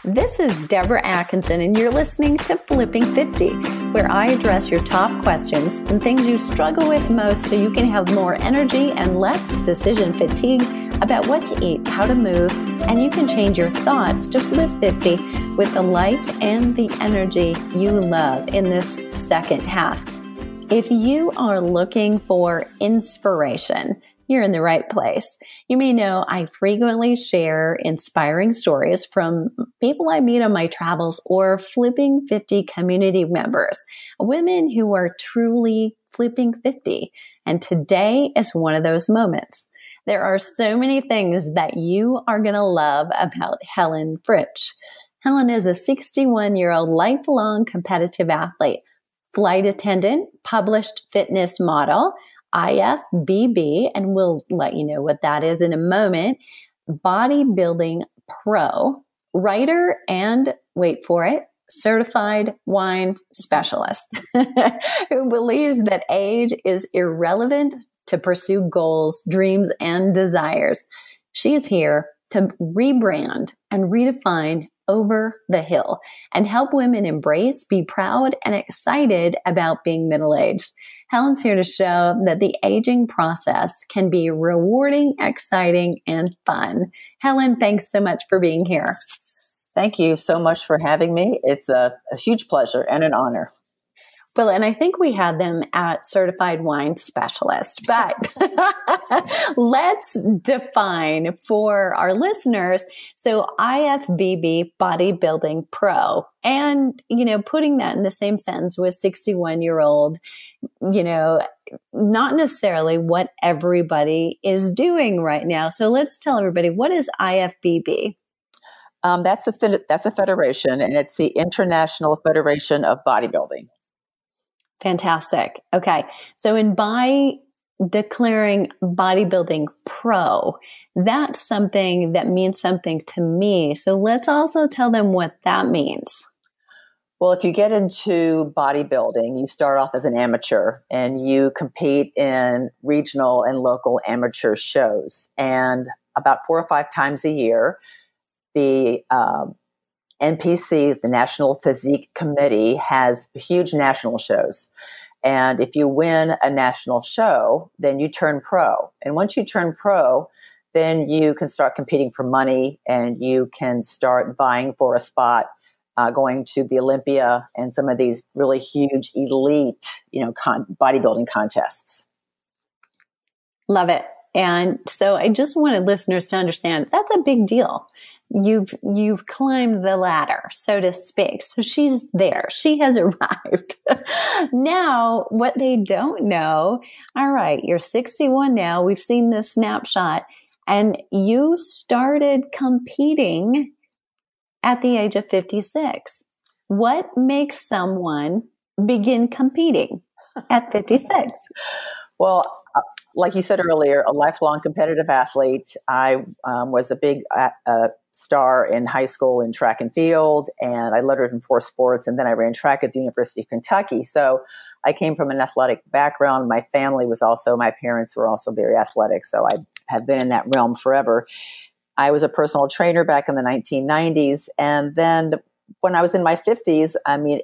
This is Deborah Atkinson, and you're listening to Flipping 50, where I address your top questions and things you struggle with most so you can have more energy and less decision fatigue about what to eat, how to move, and you can change your thoughts to flip 50 with the life and the energy you love in this second half. If you are looking for inspiration, you're in the right place. You may know I frequently share inspiring stories from people I meet on my travels or Flipping 50 community members, women who are truly flipping 50. And today is one of those moments. There are so many things that you are going to love about Helen Fritsch. Helen is a 61-year-old lifelong competitive athlete, flight attendant, published fitness model, IFBB, and we'll let you know what that is in a moment, Bodybuilding Pro, writer, and wait for it, certified wine specialist who believes that age is irrelevant to pursue goals, dreams, and desires. She is here to rebrand and redefine over the hill and help women embrace, be proud, and excited about being middle-aged. Helen's here to show that the aging process can be rewarding, exciting, and fun. Helen, thanks so much for being here. Thank you so much for having me. It's a huge pleasure and an honor. Well, and I think we had them at Certified Wine Specialist, but let's define for our listeners. So IFBB, Bodybuilding Pro, and, putting that in the same sentence with 61-year-old, not necessarily what everybody is doing right now. So let's tell everybody, what is IFBB? That's a federation, and it's the International Federation of Bodybuilding. Fantastic. Okay. So by declaring Bodybuilding Pro, that's something that means something to me. So let's also tell them what that means. Well, if you get into bodybuilding, you start off as an amateur and you compete in regional and local amateur shows. And about 4 or 5 times a year, the NPC, the National Physique Committee, has huge national shows. And if you win a national show, then you turn pro. And once you turn pro, then you can start competing for money and you can start vying for a spot, going to the Olympia and some of these really huge elite, bodybuilding contests. Love it. And so I just wanted listeners to understand that's a big deal. You've climbed the ladder, so to speak. So she's there. She has arrived. Now, what they don't know, all right, you're 61 now. We've seen this snapshot. And you started competing at the age of 56. What makes someone begin competing at 56? Well, like you said earlier, a lifelong competitive athlete. I was a big star in high school in track and field, and I lettered in 4 sports, and then I ran track at the University of Kentucky. So I came from an athletic background. My parents were also very athletic, so I have been in that realm forever. I was a personal trainer back in the 1990s, and then when I was in my 50s,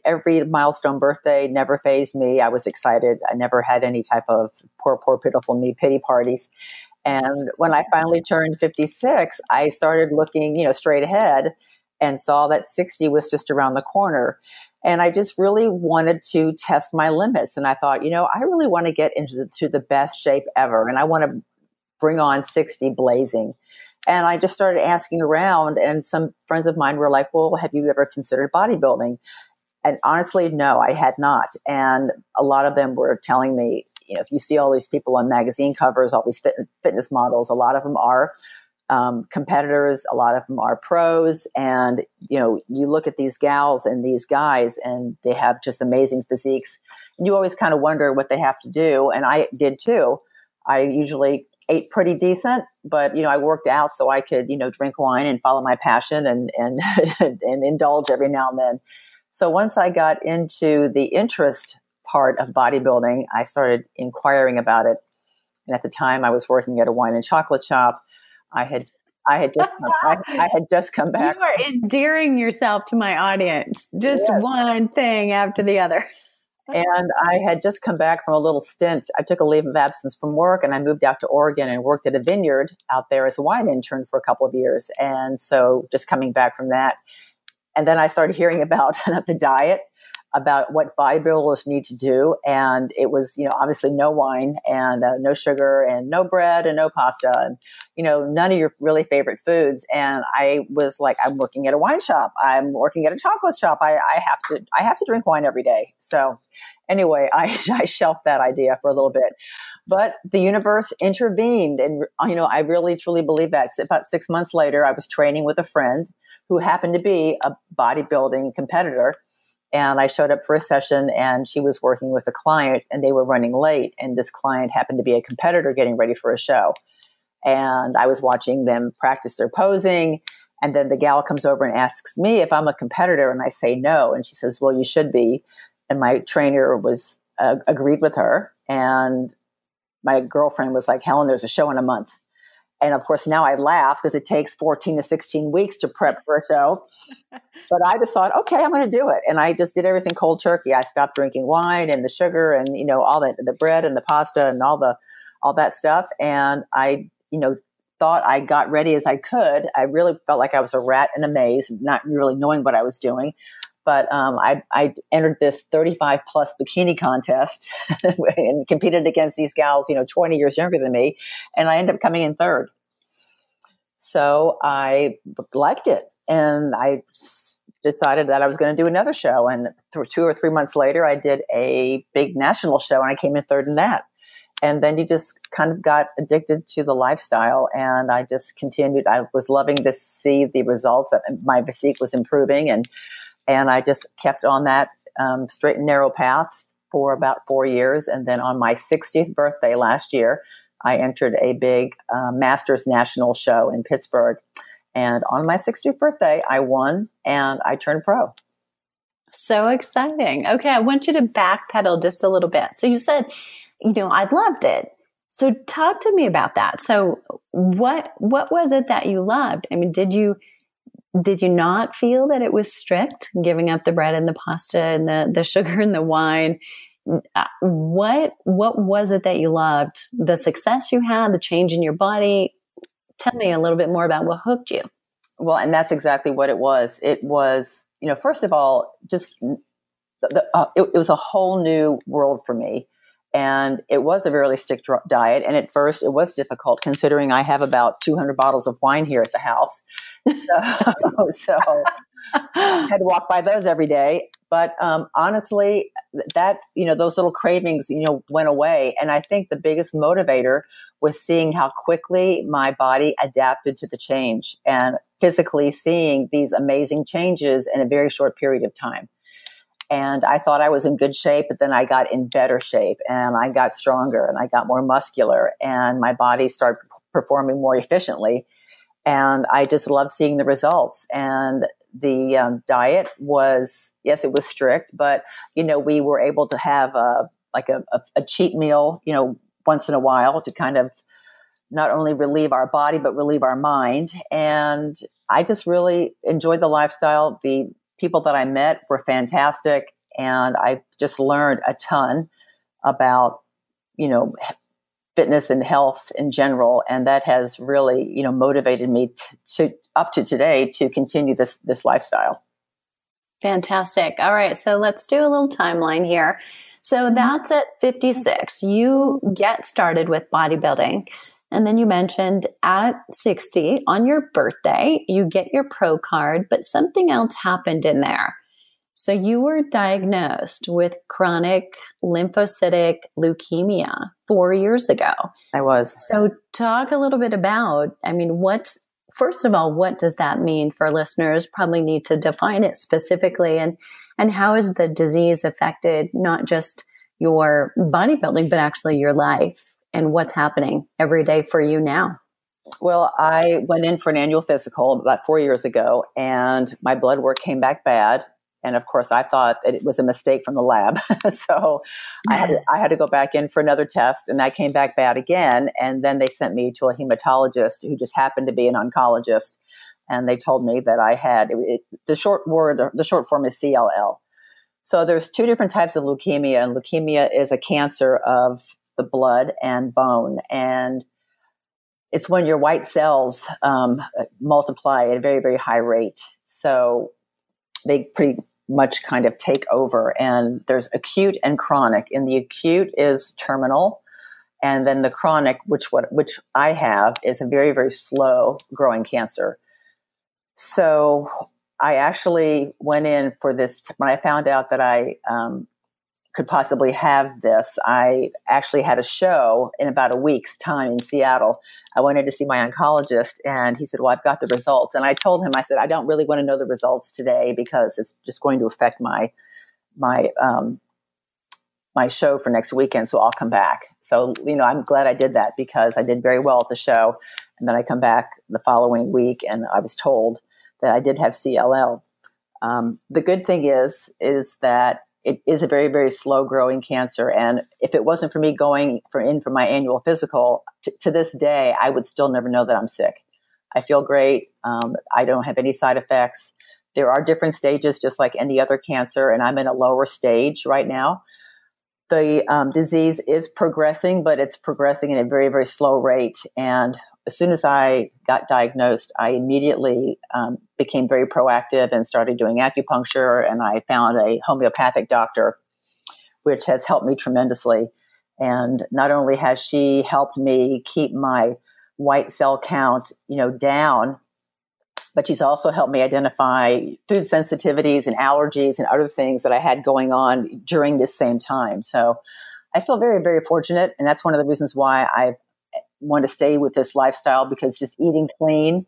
every milestone birthday never fazed me. I was excited. I never had any type of poor, pitiful me pity parties. And when I finally turned 56, I started looking, straight ahead and saw that 60 was just around the corner. And I just really wanted to test my limits. And I thought, I really want to get into the best shape ever. And I want to bring on 60 blazing. And I just started asking around, and some friends of mine were like, well, have you ever considered bodybuilding? And honestly, no, I had not. And a lot of them were telling me, if you see all these people on magazine covers, all these fitness models, a lot of them are competitors, a lot of them are pros. And, you look at these gals and these guys, and they have just amazing physiques. And you always kind of wonder what they have to do. And I did too. I usually ate pretty decent, but, I worked out so I could, drink wine and follow my passion and and indulge every now and then. So once I got into the interest part of bodybuilding, I started inquiring about it. And at the time I was working at a wine and chocolate shop. I had I had just I had just come back. You are endearing yourself to my audience. Just Yes. one thing after the other. And I had just come back from a little stint. I took a leave of absence from work and I moved out to Oregon and worked at a vineyard out there as a wine intern for a couple of years. And so just coming back from that. And then I started hearing about the diet, about what bodybuilders need to do. And it was, obviously no wine and no sugar and no bread and no pasta and, none of your really favorite foods. And I was like, I'm working at a wine shop. I'm working at a chocolate shop. I have to drink wine every day. So anyway, I shelved that idea for a little bit. But the universe intervened. And, I really, truly believe that. About 6 months later, I was training with a friend who happened to be a bodybuilding competitor. And I showed up for a session and she was working with a client and they were running late. And this client happened to be a competitor getting ready for a show. And I was watching them practice their posing. And then the gal comes over and asks me if I'm a competitor. And I say no. And she says, well, you should be. And my trainer was agreed with her. And my girlfriend was like, Helen, there's a show in a month. And of course, now I laugh because it takes 14 to 16 weeks to prep for a show. But I just thought, okay, I'm going to do it. And I just did everything cold turkey. I stopped drinking wine and the sugar and, all that, the bread and the pasta and all that stuff. And I, thought I got ready as I could. I really felt like I was a rat in a maze, not really knowing what I was doing. But I entered this 35 plus bikini contest and competed against these gals, 20 years younger than me. And I ended up coming in third. So I liked it. And I decided that I was going to do another show. And 2 or 3 months later, I did a big national show and I came in third in that. And then you just kind of got addicted to the lifestyle. And I just continued. I was loving to see the results that my physique was improving. And I just kept on that straight and narrow path for about 4 years. And then on my 60th birthday last year, I entered a big Masters National show in Pittsburgh. And on my 60th birthday, I won and I turned pro. So exciting. Okay, I want you to backpedal just a little bit. So you said, I loved it. So talk to me about that. So what was it that you loved? I mean, did you not feel that it was strict, giving up the bread and the pasta and the sugar and the wine? What was it that you loved? The success you had, the change in your body? Tell me a little bit more about what hooked you. Well, and that's exactly what it was. It was, first of all, just it was a whole new world for me. And it was a really strict diet. And at first it was difficult considering I have about 200 bottles of wine here at the house. So I had to walk by those every day. But honestly, that, those little cravings, went away. And I think the biggest motivator was seeing how quickly my body adapted to the change and physically seeing these amazing changes in a very short period of time. And I thought I was in good shape, but then I got in better shape and I got stronger and I got more muscular and my body started performing more efficiently. And I just loved seeing the results. And the diet was, yes, it was strict, but, we were able to have a cheat meal, once in a while to kind of not only relieve our body, but relieve our mind. And I just really enjoyed the lifestyle. The people that I met were fantastic. And I just learned a ton about, fitness and health in general. And that has really, motivated me to up to today to continue this lifestyle. Fantastic. All right. So let's do a little timeline here. So that's at 56. You get started with bodybuilding. And then you mentioned at 60, on your birthday, you get your pro card, but something else happened in there. So you were diagnosed with chronic lymphocytic leukemia 4 years ago. I was. So talk a little bit about, first of all, what does that mean for listeners? Probably need to define it specifically. And how has the disease affected not just your bodybuilding, but actually your life and what's happening every day for you now? Well, I went in for an annual physical about 4 years ago and my blood work came back bad. And of course, I thought that it was a mistake from the lab. So I had to go back in for another test, and that came back bad again. And then they sent me to a hematologist who just happened to be an oncologist. And they told me that I had, the short form is CLL. So there's two different types of leukemia, and leukemia is a cancer of the blood and bone. And it's when your white cells multiply at a very, very high rate. So they pretty much kind of take over. And there's acute and chronic. And the acute is terminal. And then the chronic, which I have, is a very, very slow growing cancer. So I actually went in for this. When I found out that I could possibly have this, I actually had a show in about a week's time in Seattle. I went in to see my oncologist, and he said, well, I've got the results. And I told him, I said, I don't really want to know the results today because it's just going to affect my show for next weekend. So I'll come back. So, I'm glad I did that because I did very well at the show. And then I come back the following week, and I was told that I did have CLL. The good thing is that it is a very, very slow growing cancer. And if it wasn't for me going for my annual physical, to this day, I would still never know that I'm sick. I feel great. I don't have any side effects. There are different stages, just like any other cancer. And I'm in a lower stage right now. The disease is progressing, but it's progressing at a very, very slow rate. And as soon as I got diagnosed, I immediately became very proactive and started doing acupuncture. And I found a homeopathic doctor, which has helped me tremendously. And not only has she helped me keep my white cell count, down, but she's also helped me identify food sensitivities and allergies and other things that I had going on during this same time. So I feel very, very fortunate. And that's one of the reasons why I want to stay with this lifestyle, because just eating clean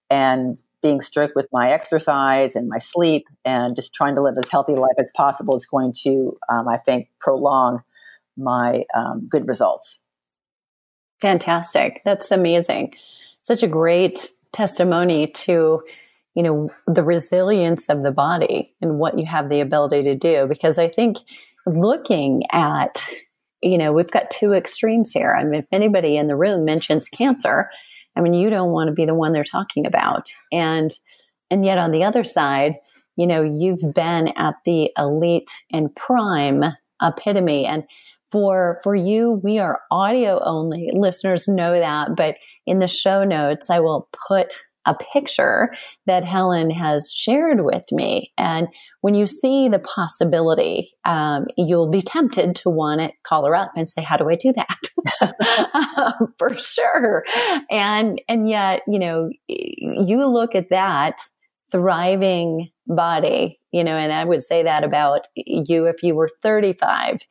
and being strict with my exercise and my sleep and just trying to live as healthy a life as possible is going to, I think, prolong my good results. Fantastic. That's amazing. Such a great testimony to, the resilience of the body and what you have the ability to do. Because I think looking at, we've got two extremes here. I mean, if anybody in the room mentions cancer, you don't want to be the one they're talking about. And yet on the other side, you've been at the elite and prime epitome. And for you, we are audio only. Listeners know that, but in the show notes, I will put a picture that Helen has shared with me. And when you see the possibility, you'll be tempted to want to call her up and say, how do I do that? For sure. And yet, you look at that thriving body, and I would say that about you if you were 35,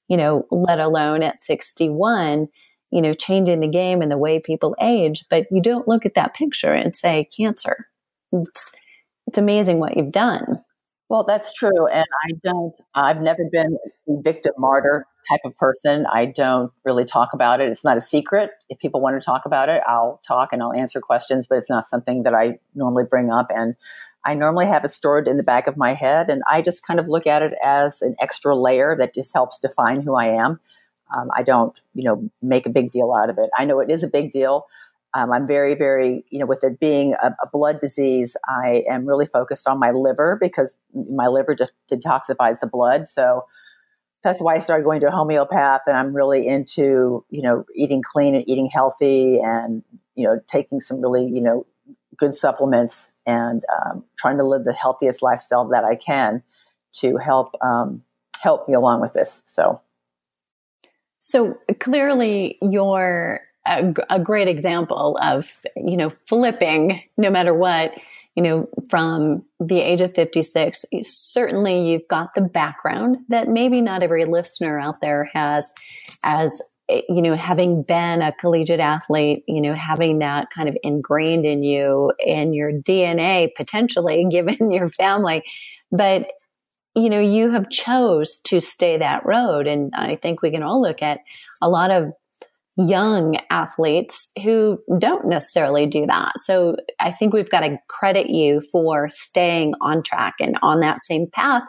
let alone at 61, changing the game and the way people age. But you don't look at that picture and say cancer. It's amazing what you've done. Well, that's true. And I've never been the victim martyr type of person. I don't really talk about it. It's not a secret. If people want to talk about it, I'll talk and I'll answer questions, but it's not something that I normally bring up. And I normally have it stored in the back of my head, and I just kind of look at it as an extra layer that just helps define who I am. I don't, make a big deal out of it. I know it is a big deal. I'm very, very, with it being a blood disease, I am really focused on my liver because my liver detoxifies the blood. So that's why I started going to a homeopath, and I'm really into, eating clean and eating healthy and, taking some really, good supplements and trying to live the healthiest lifestyle that I can to help me along with this. So clearly you're a great example of, flipping no matter what, from the age of 56. Certainly you've got the background that maybe not every listener out there has, as having been a collegiate athlete, having that kind of ingrained in you and your DNA, potentially given your family. But you have chose to stay that road. And I think we can all look at a lot of young athletes who don't necessarily do that. So I think we've got to credit you for staying on track and on that same path.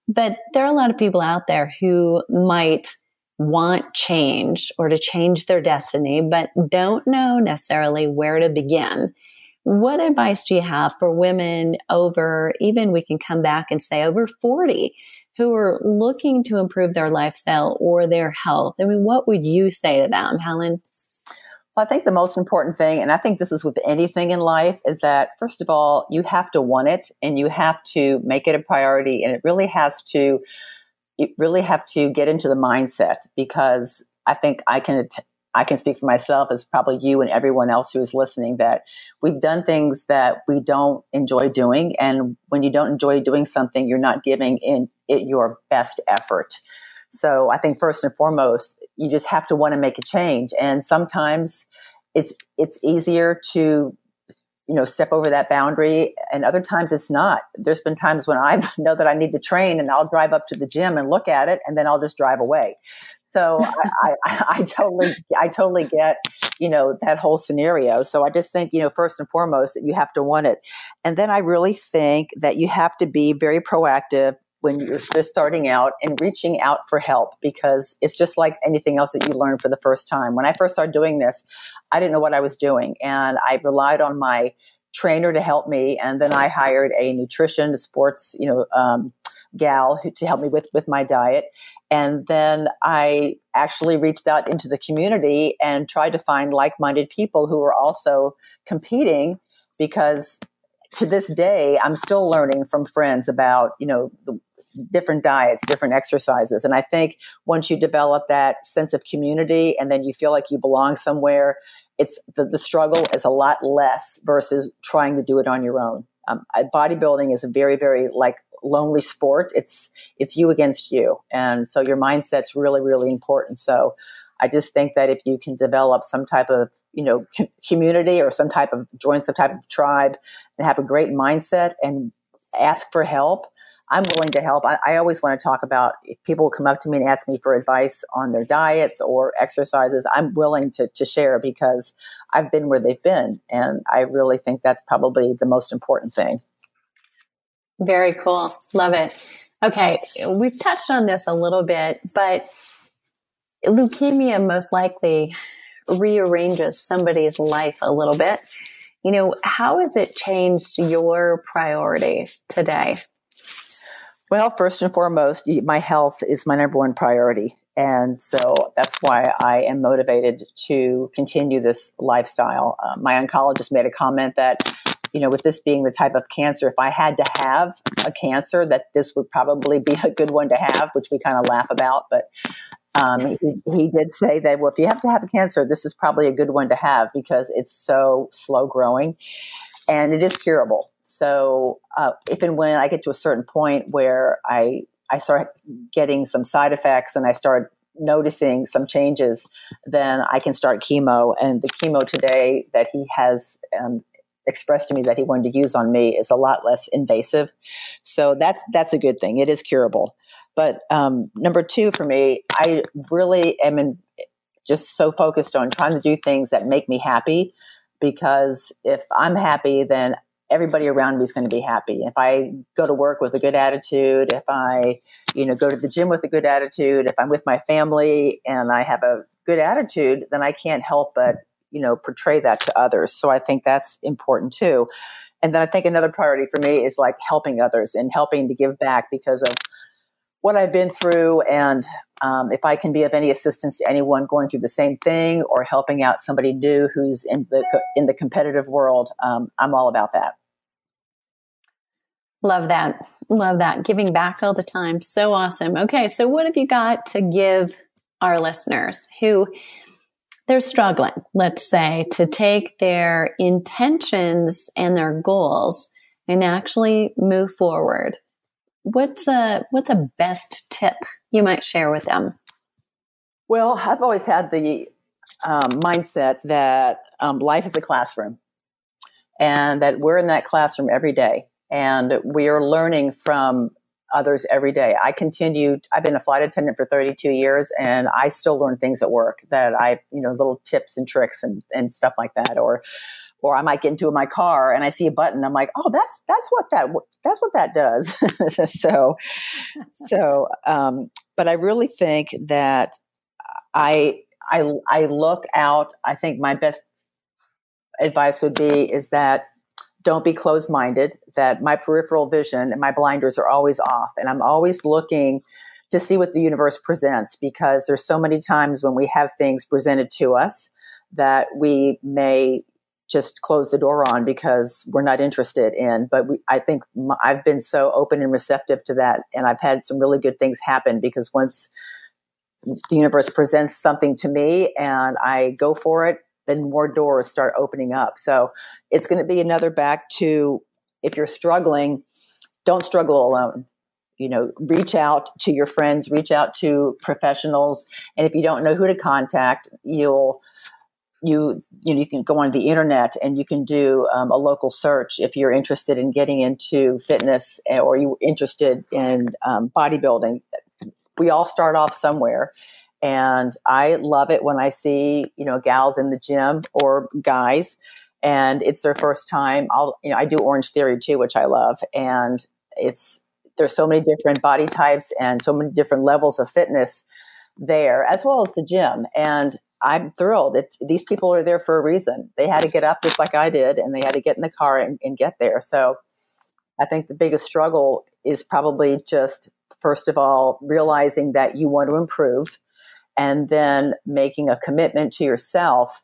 But there are a lot of people out there who might want change or to change their destiny, but don't know necessarily where to begin. What advice do you have for women over, even we can come back and say over 40, who are looking to improve their lifestyle or their health? I mean, what would you say to them, Helen? Well, I think the most important thing, and I think this is with anything in life, is that first of all, you have to want it and you have to make it a priority, and you really have to get into the mindset, because I think I can speak for myself, as probably you and everyone else who is listening, that we've done things that we don't enjoy doing. And when you don't enjoy doing something, you're not giving it your best effort. So I think first and foremost, you just have to want to make a change. And sometimes it's easier to, step over that boundary. And other times it's not. There's been times when I know that I need to train and I'll drive up to the gym and look at it and then I'll just drive away. So I totally get, that whole scenario. So I just think, first and foremost, that you have to want it. And then I really think that you have to be very proactive when you're just starting out and reaching out for help, because it's just like anything else that you learn for the first time. When I first started doing this, I didn't know what I was doing. And I relied on my trainer to help me. And then I hired a nutrition, sports, gal to help me with my diet. And then I actually reached out into the community and tried to find like-minded people who were also competing, because to this day, I'm still learning from friends about, the different diets, different exercises. And I think once you develop that sense of community and then you feel like you belong somewhere, it's the struggle is a lot less versus trying to do it on your own. Bodybuilding is a very, very lonely sport. It's you against you. And so your mindset's really, really important. So I just think that if you can develop some type of, community or join some type of tribe and have a great mindset and ask for help, I'm willing to help. I always want to talk about, if people come up to me and ask me for advice on their diets or exercises, I'm willing to share, because I've been where they've been. And I really think that's probably the most important thing. Very cool. Love it. Okay. We've touched on this a little bit, but leukemia most likely rearranges somebody's life a little bit. How has it changed your priorities today? Well, first and foremost, my health is my number one priority. And so that's why I am motivated to continue this lifestyle. My oncologist made a comment that, with this being the type of cancer, if I had to have a cancer, that this would probably be a good one to have, which we kind of laugh about. But he did say that, well, if you have to have a cancer, this is probably a good one to have, because it's so slow growing and it is curable. So if and when I get to a certain point where I start getting some side effects and I start noticing some changes, then I can start chemo. And the chemo today that he has expressed to me that he wanted to use on me is a lot less invasive. So that's a good thing. It is curable. But number two for me, I really am just so focused on trying to do things that make me happy, because if I'm happy, then everybody around me is going to be happy. If I go to work with a good attitude, if I, go to the gym with a good attitude, if I'm with my family and I have a good attitude, then I can't help but, portray that to others. So I think that's important too. And then I think another priority for me is helping others and helping to give back because of what I've been through. And if I can be of any assistance to anyone going through the same thing or helping out somebody new who's in the competitive world, I'm all about that. Love that. Love that. Giving back all the time. So awesome. Okay. So what have you got to give our listeners who they're struggling, let's say, to take their intentions and their goals and actually move forward? What's a best tip you might share with them? Well, I've always had the mindset that life is a classroom and that we're in that classroom every day. And we are learning from others every day. I've been a flight attendant for 32 years, and I still learn things at work that little tips and tricks and stuff like that. Or I might get into my car and I see a button. I'm like, oh, that's what that does. But I really think that I look out. I think my best advice would be is that don't be closed-minded, that my peripheral vision and my blinders are always off. And I'm always looking to see what the universe presents, because there's so many times when we have things presented to us that we may just close the door on because we're not interested in. But I think I've been so open and receptive to that. And I've had some really good things happen, because once the universe presents something to me and I go for it, then more doors start opening up. So it's going to be another back to, if you're struggling, don't struggle alone. Reach out to your friends, reach out to professionals. And if you don't know who to contact, you can go on the internet and you can do a local search if you're interested in getting into fitness or you're interested in bodybuilding. We all start off somewhere. And I love it when I see, gals in the gym or guys, and it's their first time. I do Orange Theory too, which I love. And there's so many different body types and so many different levels of fitness there, as well as the gym. And I'm thrilled. These people are there for a reason. They had to get up just like I did, and they had to get in the car and get there. So I think the biggest struggle is probably just, first of all, realizing that you want to improve, and then making a commitment to yourself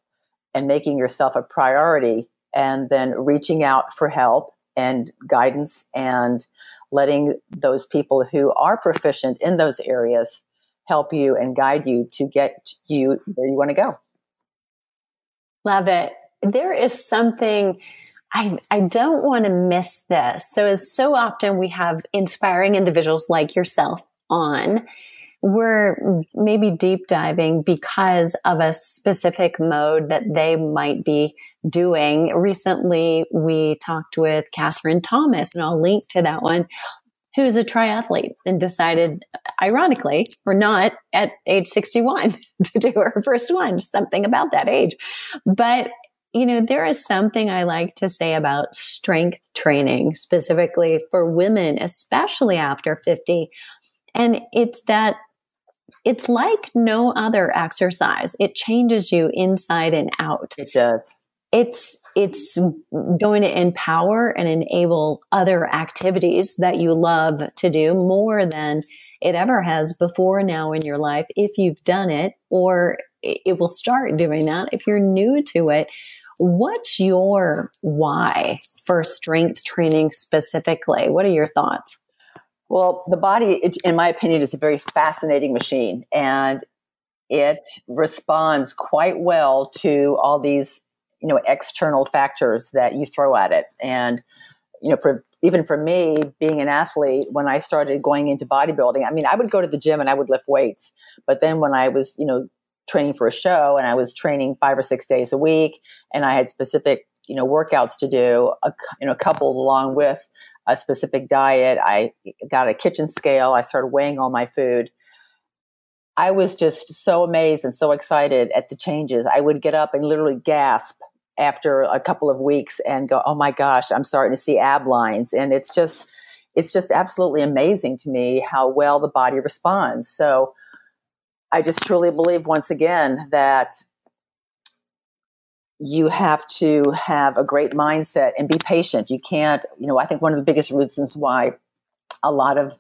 and making yourself a priority, and then reaching out for help and guidance and letting those people who are proficient in those areas help you and guide you to get you where you want to go. Love it. There is something, I don't want to miss this. So often we have inspiring individuals like yourself on. We're maybe deep diving because of a specific mode that they might be doing. Recently, we talked with Catherine Thomas, and I'll link to that one, who's a triathlete and decided, ironically or not, at age 61 to do her first one, something about that age. But, there is something I like to say about strength training, specifically for women, especially after 50. And it's that it's like no other exercise. It changes you inside and out. It does. It's going to empower and enable other activities that you love to do more than it ever has before now in your life, if you've done it, or it will start doing that if you're new to it. What's your why for strength training specifically? What are your thoughts? Well, the body, in my opinion, is a very fascinating machine, and it responds quite well to all these, external factors that you throw at it. And, even for me, being an athlete, when I started going into bodybuilding, I would go to the gym and I would lift weights. But then when I was, training for a show, and I was training 5 or 6 days a week, and I had specific, workouts to do, coupled along with a specific diet. I got a kitchen scale. I started weighing all my food. I was just so amazed and so excited at the changes. I would get up and literally gasp after a couple of weeks and go, oh my gosh, I'm starting to see ab lines. And it's just absolutely amazing to me how well the body responds. So I just truly believe, once again, that you have to have a great mindset and be patient. You can't, I think one of the biggest reasons why a lot of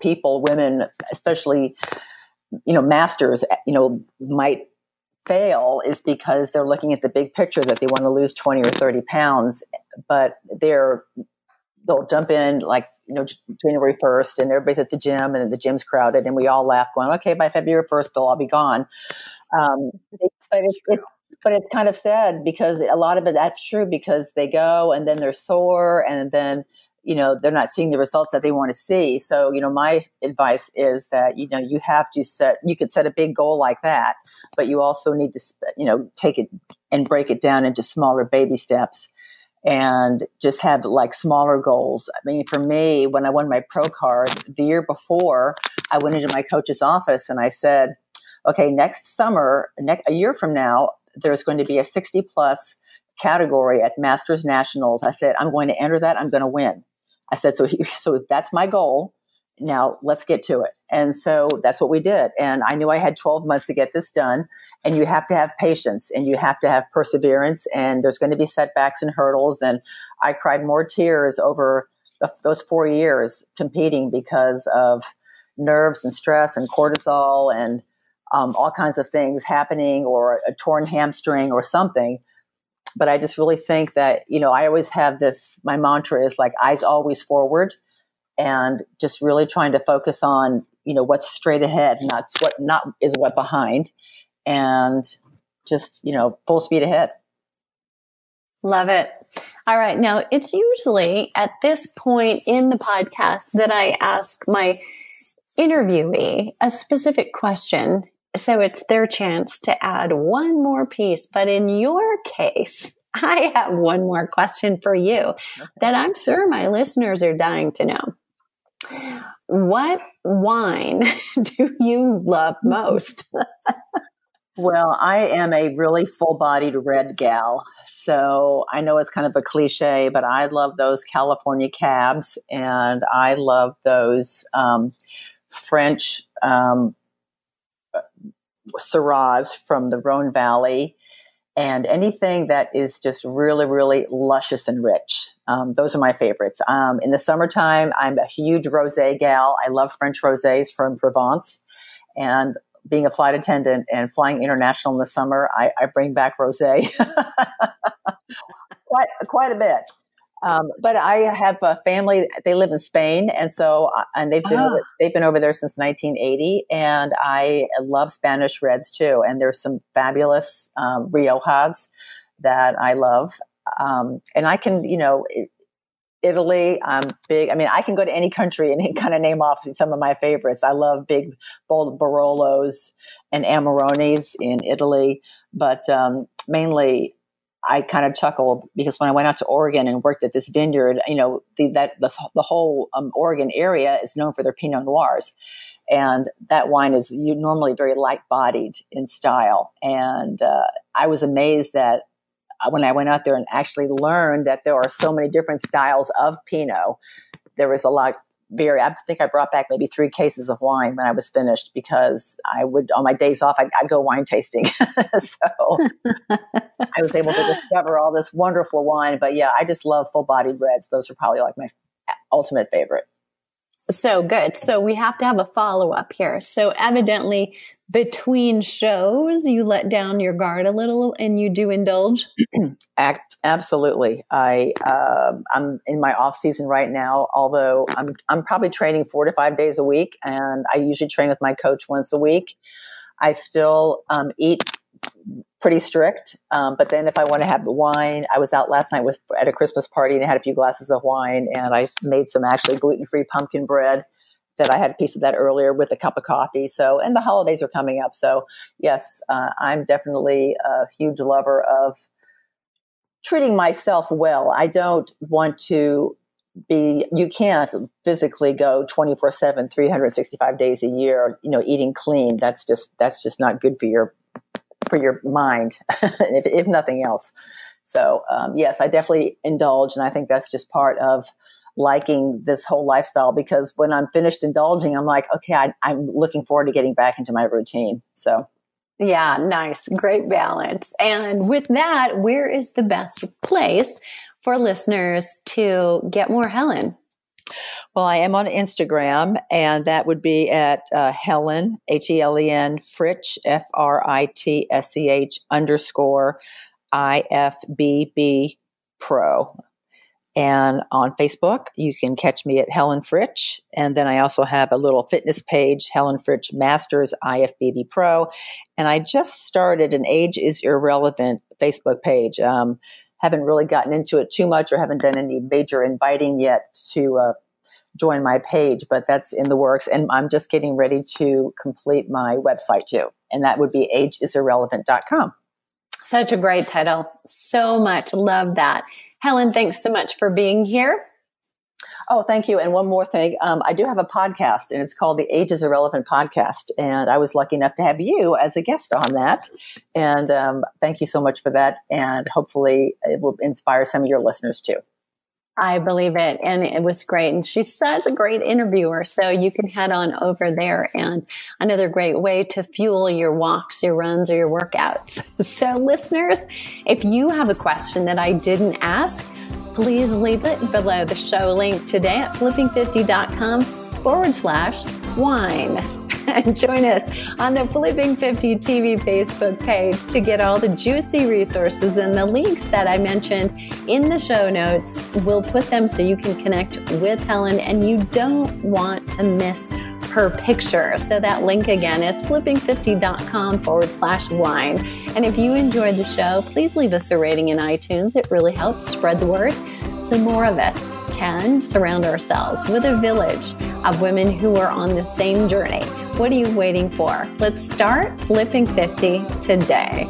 people, women, especially, masters, might fail is because they're looking at the big picture, that they want to lose 20 or 30 pounds, but they'll jump in like, January 1st, and everybody's at the gym and the gym's crowded, and we all laugh going, okay, by February 1st, they'll all be gone. But it's kind of sad, because a lot of it, that's true, because they go and then they're sore, and then, they're not seeing the results that they want to see. So, my advice is that, you have to you could set a big goal like that, but you also need to, take it and break it down into smaller baby steps. and just have like smaller goals. I mean, for me, when I won my pro card the year before, I went into my coach's office and I said, okay, next summer, a year from now, there's going to be a 60 plus category at Masters Nationals. I said, I'm going to enter that. I'm going to win. I said, so that's my goal. Now let's get to it. And so that's what we did. And I knew I had 12 months to get this done. And you have to have patience and you have to have perseverance. And there's going to be setbacks and hurdles. And I cried more tears over those 4 years competing because of nerves and stress and cortisol and all kinds of things happening, or a torn hamstring or something. But I just really think that, I always have this, my mantra is like eyes always forward, and just really trying to focus on, what's straight ahead, not what behind, and just, full speed ahead. Love it. All right. Now, it's usually at this point in the podcast that I ask my interviewee a specific question. So it's their chance to add one more piece. But in your case, I have one more question for you that I'm sure my listeners are dying to know. What wine do you love most? Well, I am a really full-bodied red gal. So I know it's kind of a cliche, but I love those California cabs, and I love those French Syrahs from the Rhone Valley, and anything that is just really, really luscious and rich. Those are my favorites. In the summertime, I'm a huge rosé gal. I love French rosés from Provence, and being a flight attendant and flying international in the summer, I bring back rosé quite a bit. But I have a family. They live in Spain, and they've been over there since 1980. And I love Spanish reds too. And there's some fabulous Riojas that I love. And I can, Italy, I'm big. I mean, I can go to any country and kind of name off some of my favorites. I love big, bold Barolos and Amarones in Italy, but mainly I kind of chuckle because when I went out to Oregon and worked at this vineyard, the whole Oregon area is known for their Pinot Noirs. And that wine is normally very light-bodied in style. And I was amazed that when I went out there and actually learned that there are so many different styles of Pinot, there was a lot. I think I brought back maybe 3 cases of wine when I was finished, because I would, on my days off, I'd go wine tasting. So I was able to discover all this wonderful wine. But yeah, I just love full-bodied reds. Those are probably like my ultimate favorite. So good. So we have to have a follow-up here. So evidently, between shows, you let down your guard a little and you do indulge? Absolutely. I'm in my off season right now, although I'm probably training 4 to 5 days a week, and I usually train with my coach once a week. I still eat pretty strict, but then if I want to have the wine, I was out last night at a Christmas party and I had a few glasses of wine, and I made some actually gluten-free pumpkin bread that I had a piece of that earlier with a cup of coffee. So, and the holidays are coming up. So yes, I'm definitely a huge lover of treating myself well. I don't want to you can't physically go 24/7, 365 days a year, eating clean. That's just not good for your mind, if nothing else. So, yes, I definitely indulge. And I think that's just part of liking this whole lifestyle, because when I'm finished indulging, I'm like, okay, I'm looking forward to getting back into my routine. So. Yeah, nice. Great balance. And with that, where is the best place for listeners to get more Helen? Well, I am on Instagram, and that would be at Helen, Helen, Fritsch, FRITSCH _IFBB Pro. And on Facebook, you can catch me at Helen Fritsch. And then I also have a little fitness page, Helen Fritsch Masters IFBB Pro. And I just started an Age is Irrelevant Facebook page. Haven't really gotten into it too much, or haven't done any major inviting yet to join my page, but that's in the works. And I'm just getting ready to complete my website too. And that would be ageisirrelevant.com. Such a great title. So much. Love that. Helen, thanks so much for being here. Oh, thank you. And one more thing. I do have a podcast, and it's called the Age is Irrelevant podcast. And I was lucky enough to have you as a guest on that. And thank you so much for that. And hopefully it will inspire some of your listeners too. I believe it. And it was great. And she's such a great interviewer. So you can head on over there. And another great way to fuel your walks, your runs, or your workouts. So listeners, if you have a question that I didn't ask, please leave it below the show link today at flipping50.com/wine. And join us on the Flipping 50 TV Facebook page to get all the juicy resources and the links that I mentioned in the show notes. We'll put them so you can connect with Helen and you don't want to miss her picture. So that link again is flipping50.com/wine. And if you enjoyed the show, please leave us a rating in iTunes. It really helps spread the word so more of us can surround ourselves with a village of women who are on the same journey. What are you waiting for? Let's start Flipping 50 today.